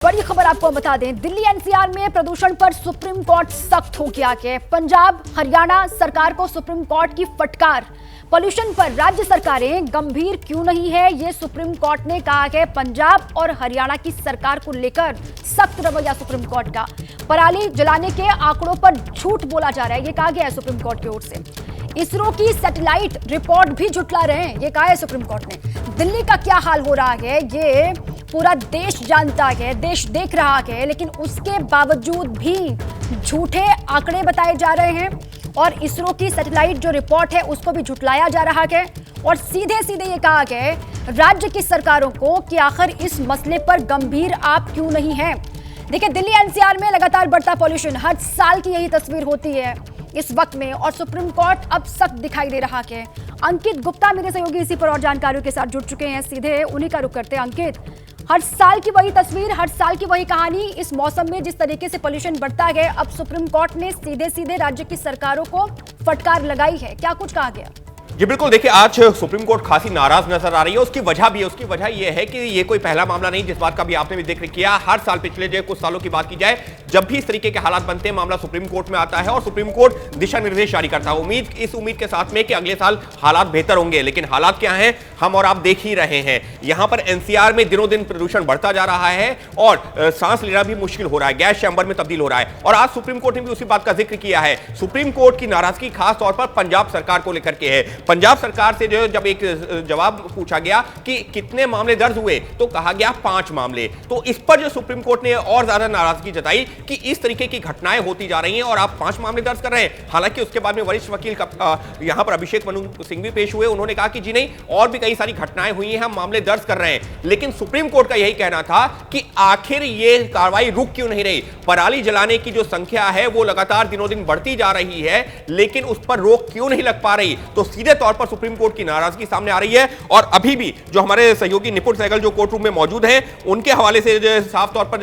बड़ी खबर आपको बता दें, दिल्ली एनसीआर में प्रदूषण पर सुप्रीम कोर्ट सख्त हो गया है। पंजाब हरियाणा सरकार को सुप्रीम कोर्ट की फटकार। पॉल्यूशन पर राज्य सरकारें गंभीर क्यों नहीं है, ये सुप्रीम कोर्ट ने कहा है। पंजाब और हरियाणा की सरकार को लेकर सख्त रवैया सुप्रीम कोर्ट का। पराली जलाने के आंकड़ों पर झूठ बोला जा रहा है, ये कहा गया है सुप्रीम कोर्ट की ओर से। इसरो की सैटेलाइट रिपोर्ट भी झुठला रहे हैं, ये कहा है सुप्रीम कोर्ट ने। दिल्ली का क्या हाल हो रहा है ये पूरा देश जानता है, देश देख रहा है, लेकिन उसके बावजूद भी झूठे आंकड़े बताए जा रहे हैं और इसरो की सैटेलाइट जो रिपोर्ट है उसको भी झुठलाया जा रहा है। और सीधे सीधे ये कहा गया राज्य की सरकारों को कि आखिर इस मसले पर गंभीर आप क्यों नहीं हैं। देखिए, दिल्ली एनसीआर में लगातार बढ़ता पॉल्यूशन, हर साल की यही तस्वीर होती है इस वक्त में, और सुप्रीम कोर्ट अब सख्त दिखाई दे रहा है। अंकित गुप्ता मेरे सहयोगी इसी पर और जानकारियों के साथ जुड़ चुके हैं, सीधे उन्हीं का रुख करते हैं। अंकित, हर साल की वही तस्वीर, हर साल की वही कहानी। इस मौसम में जिस तरीके से पॉल्यूशन बढ़ता है, अब सुप्रीम कोर्ट ने सीधे सीधे राज्य की सरकारों को फटकार लगाई है, क्या कुछ कहा गया? जी बिल्कुल, देखिए आज सुप्रीम कोर्ट खासी नाराज नजर आ रही है। उसकी वजह भी है, उसकी वजह यह है कि ये कोई पहला मामला नहीं, जिस बात का भी आपने भी जिक्र किया। हर साल पिछले जो कुछ सालों की बात की जाए, जब भी इस तरीके के हालात बनते हैं, मामला सुप्रीम कोर्ट में आता है और सुप्रीम कोर्ट दिशा निर्देश जारी करता है। इस उम्मीद के साथ में कि अगले साल हालात बेहतर होंगे, लेकिन हालात क्या हैं हम और आप देख ही रहे हैं। यहां पर एनसीआर में दिनों दिन प्रदूषण बढ़ता जा रहा है और सांस लेना भी मुश्किल हो रहा है, गैस चैम्बर में तब्दील हो रहा है। और आज सुप्रीम कोर्ट ने भी उसी बात का जिक्र किया है। सुप्रीम कोर्ट की नाराजगी खास तौर पर पंजाब सरकार को लेकर के है। पंजाब सरकार से जो जब एक जवाब पूछा गया कि कितने मामले दर्ज हुए, तो कहा गया 5 मामले। तो इस पर जो सुप्रीम कोर्ट ने और ज्यादा नाराजगी जताई कि इस तरीके की घटनाएं होती जा रही हैं और आप 5 मामले दर्ज कर रहे हैं। हालांकि उसके बाद में वरिष्ठ वकील यहां पर अभिषेक मनु सिंह भी पेश हुए, उन्होंने कहा कि जी नहीं, और भी कई सारी घटनाएं हुई हैं, हम मामले दर्ज कर रहे हैं। लेकिन सुप्रीम कोर्ट का यही कहना था कि आखिर ये कार्रवाई रुक क्यों नहीं रही। पराली जलाने की जो संख्या है वो लगातार दिनों दिन बढ़ती जा रही है, लेकिन उस पर रोक क्यों नहीं लग पा रही। तो सीधे तौर पर सुप्रीम कोर्ट की नाराजगी सामने आ रही है। और अभी भी जो हमारे सहयोगी निपुण सहगल जो कोर्ट रूम में मौजूद हैं, उनके हवाले से साफ तौर पर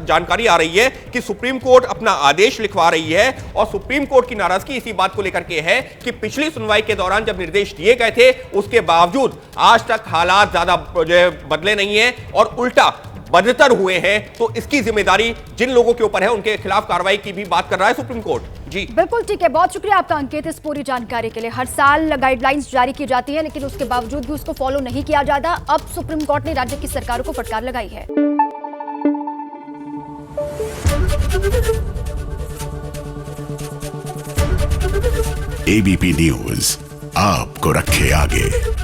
जानकारी आ रही है कि सुप्रीम कोर्ट अपना आदेश लिखवा रही है। और सुप्रीम कोर्ट की नाराजगी इसी बात को लेकर के है कि पिछली सुनवाई के दौरान जब निर्देश दिए गए थे, उसके बावजूद आज तक हालात ज्यादा बदले नहीं है और उल्टा बदतर हुए हैं। तो इसकी जिम्मेदारी जिन लोगों के ऊपर है, उनके खिलाफ कार्रवाई की भी बात कर रहा है सुप्रीम कोर्ट। जी बिल्कुल ठीक है, बहुत शुक्रिया आपका अंकित इस पूरी जानकारी के लिए। हर साल गाइडलाइंस जारी की जाती है, लेकिन उसके बावजूद भी उसको फॉलो नहीं किया जाता। अब सुप्रीम कोर्ट ने राज्य की सरकारों को फटकार लगाई है। एबीपी न्यूज आपको रखे आगे।